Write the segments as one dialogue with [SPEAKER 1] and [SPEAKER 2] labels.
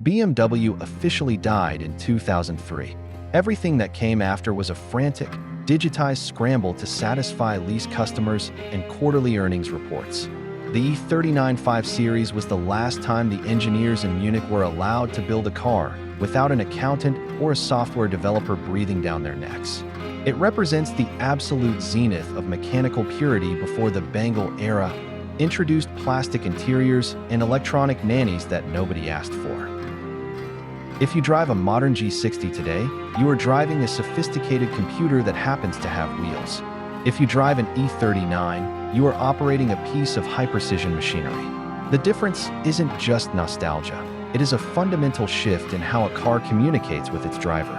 [SPEAKER 1] BMW officially died in 2003. Everything that came after was a frantic, digitized scramble to satisfy lease customers and quarterly earnings reports. The E39 5 Series was the last time the engineers in Munich were allowed to build a car without an accountant or a software developer breathing down their necks. It represents the absolute zenith of mechanical purity before the Bangle era introduced plastic interiors and electronic nannies that nobody asked for. If you drive a modern G60 today, you are driving a sophisticated computer that happens to have wheels. If you drive an E39, you are operating a piece of high-precision machinery. The difference isn't just nostalgia. It is a fundamental shift in how a car communicates with its driver.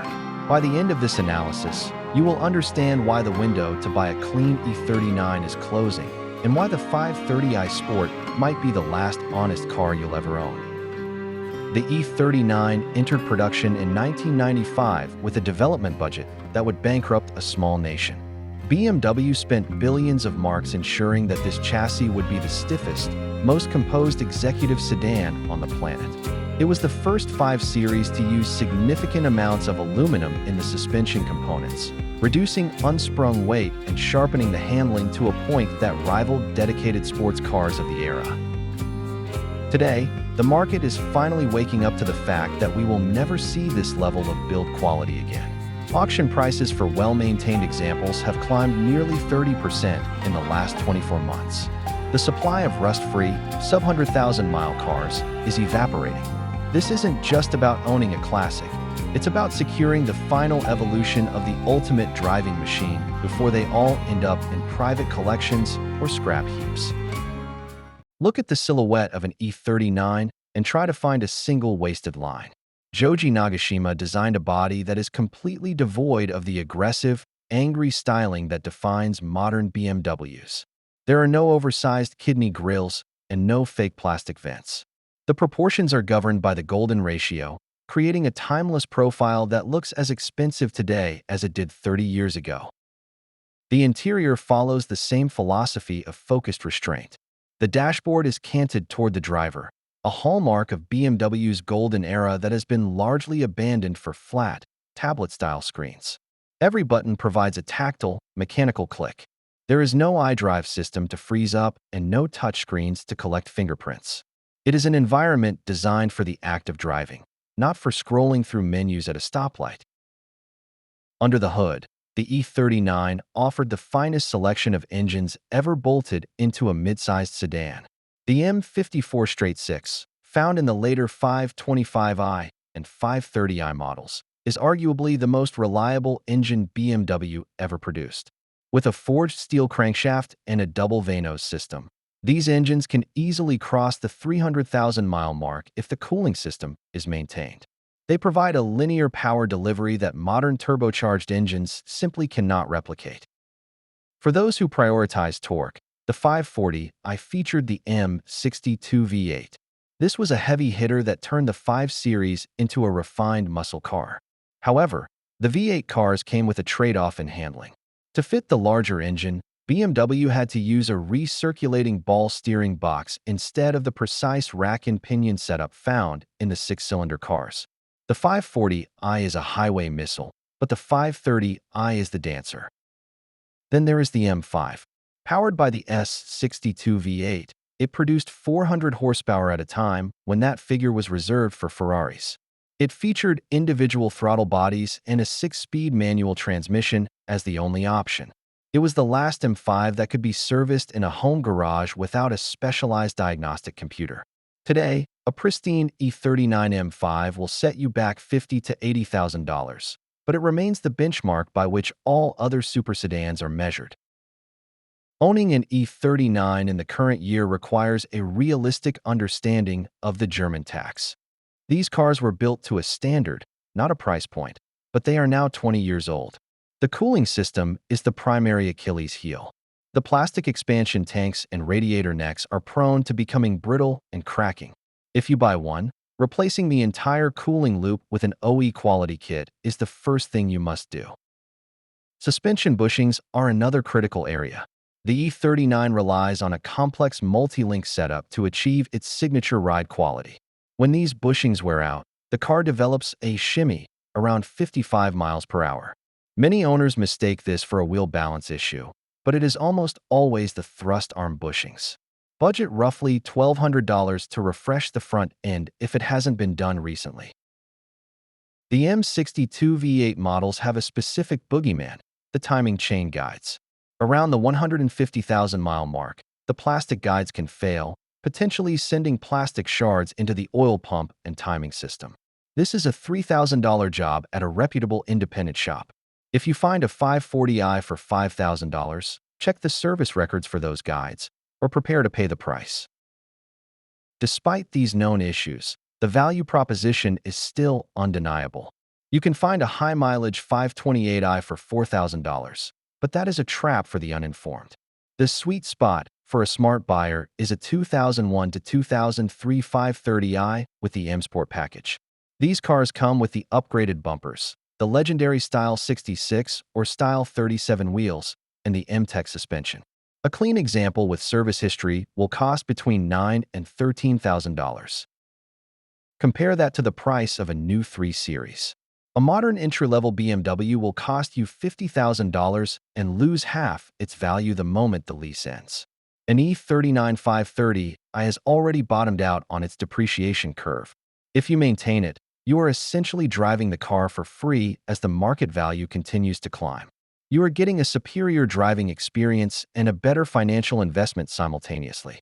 [SPEAKER 1] By the end of this analysis, you will understand why the window to buy a clean E39 is closing and why the 530i Sport might be the last honest car you'll ever own. The E39 entered production in 1995 with a development budget that would bankrupt a small nation. BMW spent billions of marks ensuring that this chassis would be the stiffest, most composed executive sedan on the planet. It was the first 5 Series to use significant amounts of aluminum in the suspension components, reducing unsprung weight and sharpening the handling to a point that rivaled dedicated sports cars of the era. Today, the market is finally waking up to the fact that we will never see this level of build quality again. Auction prices for well-maintained examples have climbed nearly 30% in the last 24 months. The supply of rust-free, sub-100,000-mile cars is evaporating. This isn't just about owning a classic. It's about securing the final evolution of the ultimate driving machine before they all end up in private collections or scrap heaps. Look at the silhouette of an E39 and try to find a single wasted line. Joji Nagashima designed a body that is completely devoid of the aggressive, angry styling that defines modern BMWs. There are no oversized kidney grills and no fake plastic vents. The proportions are governed by the golden ratio, creating a timeless profile that looks as expensive today as it did 30 years ago. The interior follows the same philosophy of focused restraint. The dashboard is canted toward the driver, a hallmark of BMW's golden era that has been largely abandoned for flat, tablet-style screens. Every button provides a tactile, mechanical click. There is no iDrive system to freeze up and no touchscreens to collect fingerprints. It is an environment designed for the act of driving, not for scrolling through menus at a stoplight. Under the hood, the E39 offered the finest selection of engines ever bolted into a mid-sized sedan. The M54 Straight-Six, found in the later 525i and 530i models, is arguably the most reliable engine BMW ever produced. With a forged steel crankshaft and a double Vanos system, these engines can easily cross the 300,000-mile mark if the cooling system is maintained. They provide a linear power delivery that modern turbocharged engines simply cannot replicate. For those who prioritize torque, the 540i featured the M62 V8. This was a heavy hitter that turned the 5 Series into a refined muscle car. However, the V8 cars came with a trade-off in handling. To fit the larger engine, BMW had to use a recirculating ball steering box instead of the precise rack and pinion setup found in the 6-cylinder cars. The 540i is a highway missile, but the 530i is the dancer. Then there is the M5. Powered by the S62 V8, it produced 400 horsepower at a time when that figure was reserved for Ferraris. It featured individual throttle bodies and a 6-speed manual transmission as the only option. It was the last M5 that could be serviced in a home garage without a specialized diagnostic computer. Today, a pristine E39 M5 will set you back $50,000 to $80,000, but it remains the benchmark by which all other super sedans are measured. Owning an E39 in the current year requires a realistic understanding of the German tax. These cars were built to a standard, not a price point, but they are now 20 years old. The cooling system is the primary Achilles heel. The plastic expansion tanks and radiator necks are prone to becoming brittle and cracking. If you buy one, replacing the entire cooling loop with an OE quality kit is the first thing you must do. Suspension bushings are another critical area. The E39 relies on a complex multi-link setup to achieve its signature ride quality. When these bushings wear out, the car develops a shimmy around 55 miles per hour. Many owners mistake this for a wheel balance issue, but it is almost always the thrust arm bushings. Budget roughly $1,200 to refresh the front end if it hasn't been done recently. The M62 V8 models have a specific boogeyman, the timing chain guides. Around the 150,000-mile mark, the plastic guides can fail, potentially sending plastic shards into the oil pump and timing system. This is a $3,000 job at a reputable independent shop. If you find a 540i for $5,000, check the service records for those guides, or prepare to pay the price. Despite these known issues, the value proposition is still undeniable. You can find a high-mileage 528i for $4,000, but that is a trap for the uninformed. The sweet spot for a smart buyer is a 2001 to 2003 530i with the M Sport package. These cars come with the upgraded bumpers, the legendary Style 66 or Style 37 wheels, and the M-Tech suspension. A clean example with service history will cost between $9,000 and $13,000. Compare that to the price of a new 3 Series. A modern entry-level BMW will cost you $50,000 and lose half its value the moment the lease ends. An E39 530i has already bottomed out on its depreciation curve. If you maintain it, you are essentially driving the car for free as the market value continues to climb. You are getting a superior driving experience and a better financial investment simultaneously.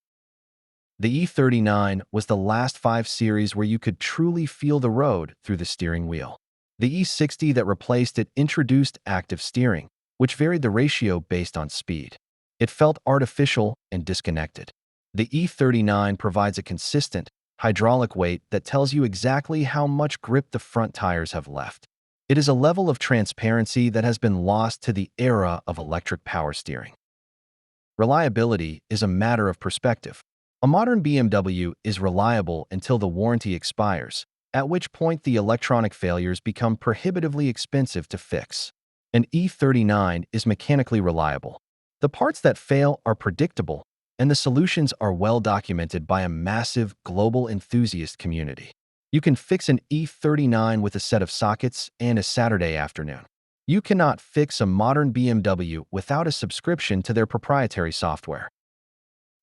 [SPEAKER 1] The E39 was the last 5 Series where you could truly feel the road through the steering wheel. The E60 that replaced it introduced active steering, which varied the ratio based on speed. It felt artificial and disconnected. The E39 provides a consistent, hydraulic weight that tells you exactly how much grip the front tires have left. It is a level of transparency that has been lost to the era of electric power steering. Reliability is a matter of perspective. A modern BMW is reliable until the warranty expires, at which point the electronic failures become prohibitively expensive to fix. An E39 is mechanically reliable. The parts that fail are predictable, and the solutions are well documented by a massive global enthusiast community. You can fix an E39 with a set of sockets and a Saturday afternoon. You cannot fix a modern BMW without a subscription to their proprietary software.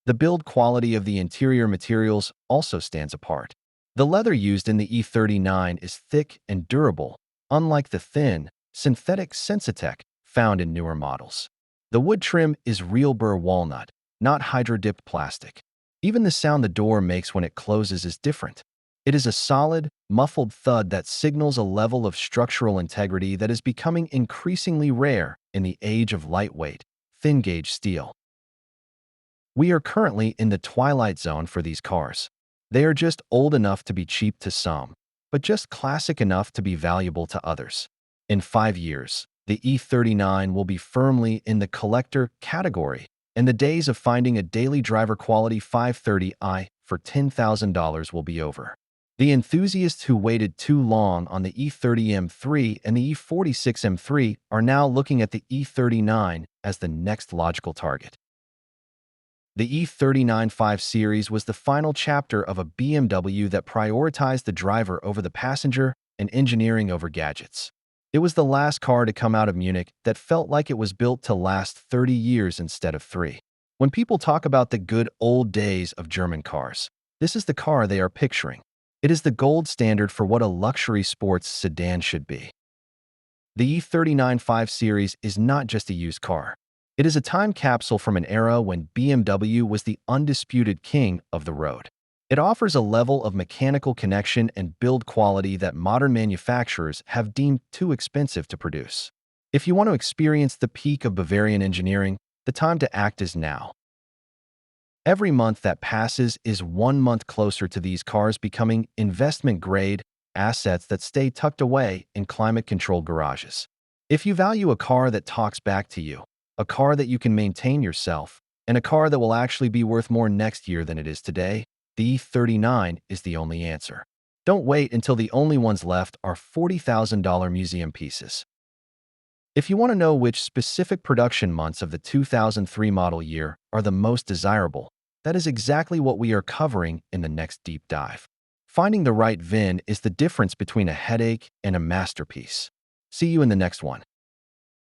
[SPEAKER 1] The build quality of the interior materials also stands apart. The leather used in the E39 is thick and durable, unlike the thin, synthetic Sensitech found in newer models. The wood trim is real burr walnut, not hydro-dipped plastic. Even the sound the door makes when it closes is different. It is a solid, muffled thud that signals a level of structural integrity that is becoming increasingly rare in the age of lightweight, thin-gauge steel. We are currently in the twilight zone for these cars. They are just old enough to be cheap to some, but just classic enough to be valuable to others. In 5 years, the E39 will be firmly in the collector category, and the days of finding a daily driver quality 530i for $10,000 will be over. The enthusiasts who waited too long on the E30 M3 and the E46 M3 are now looking at the E39 as the next logical target. The E39 5 Series was the final chapter of a BMW that prioritized the driver over the passenger and engineering over gadgets. It was the last car to come out of Munich that felt like it was built to last 30 years instead of 3. When people talk about the good old days of German cars, this is the car they are picturing. It is the gold standard for what a luxury sports sedan should be. The E39 5 Series is not just a used car. It is a time capsule from an era when BMW was the undisputed king of the road. It offers a level of mechanical connection and build quality that modern manufacturers have deemed too expensive to produce. If you want to experience the peak of Bavarian engineering, the time to act is now. Every month that passes is 1 month closer to these cars becoming investment-grade assets that stay tucked away in climate-controlled garages. If you value a car that talks back to you, a car that you can maintain yourself, and a car that will actually be worth more next year than it is today, the E39 is the only answer. Don't wait until the only ones left are $40,000 museum pieces. If you want to know which specific production months of the 2003 model year are the most desirable, that is exactly what we are covering in the next deep dive. Finding the right VIN is the difference between a headache and a masterpiece. See you in the next one.